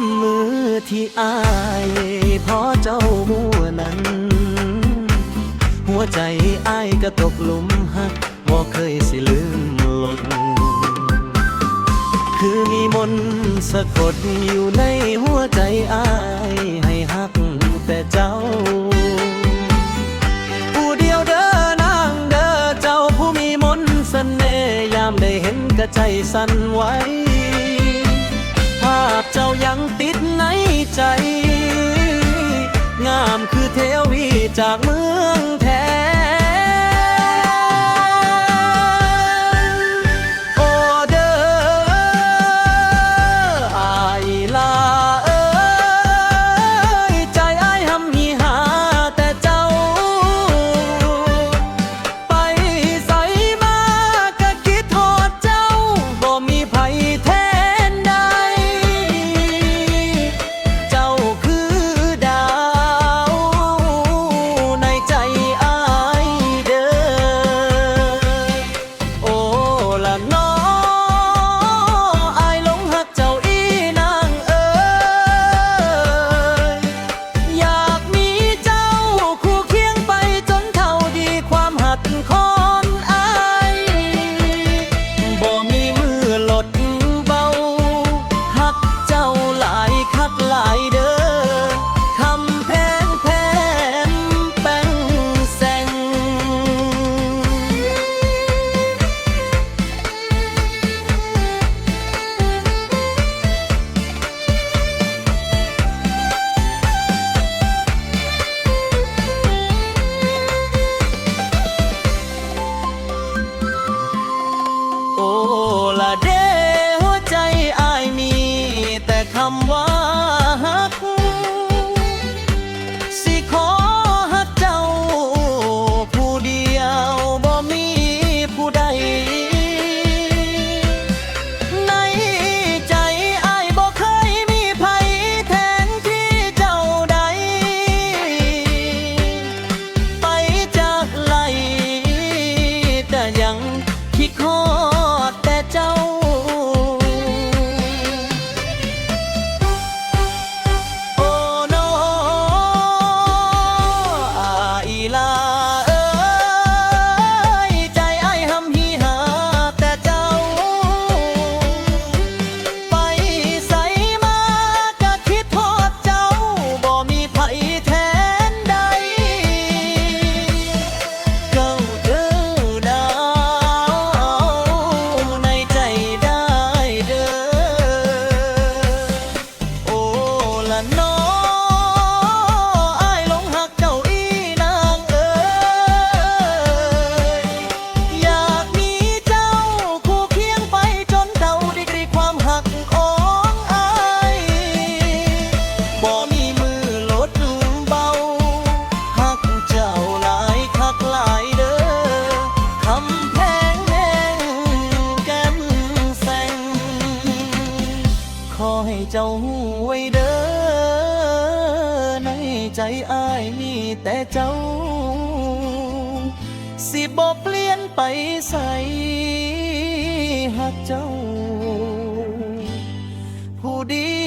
ำมือที่อายพอเจ้าหัวนั้นหัวใจอายก็ตกหลุมหักบ่เคยสิลืมลงคือมีมนต์สะกดอยู่ในหัวใจอายให้หักแต่เจ้าผู้เดียวเด้อนางเด้อเจ้าผู้มีมนต์เสน่ห์ยามได้เห็นก็ใจสั่นไหวภาพเจ้ายังติดในใจงามคือเทวีจากเมืองแทนโอเด้ออายลาเอ้ยใจอายหำหีหาแต่เจ้าไปใส่มาก็คิดทอดเจ้าบ่มีไผแทนใดเจ้าคือดาวในใจอายเด้อโอ้ละน้ออายหลงหักเจ้าอีนางเอ๋ยอยากมีเจ้าคู่เคียงไปจนเท่าดีความหักของอายบ่มีมือลดเบาหักเจ้าหลายคักหลายเด้อคำแพงแพงแป้งแซงโอ้ละเด้หัวใจอายมีแต่คำว่าฮักสิขอฮักเจ้าผู้เดียวบ่มีผู้ใดในใจอายบ่เคยมีไผแทนที่เจ้าใดไปจากไหลแต่ยังคิดฮอดแต่เจ้าโอ้โนอายลาเอ้ยใจอายหำหีหาแต่เจ้าไปใส่มาก็คิดทอดเจ้าบ่มีไผแทนใดเก้าเด้อดาวในใจได้เด้อโอ้ละน้ออายหลงหักเจ้าอีนางเอ๋ยอยากมีเจ้าคู่เคียงไปจนเท่าดีกรีความหักของอายบ่มีมือลดเบาหักเจ้าหลายคักหลายเด้อคำแพงแพงแก้มแซงขอให้เจ้าหูไว้เด้อในใจอายมีแต่เจ้าสิบ่เปลี่ยนไปใส่หักเจ้าผู้เดี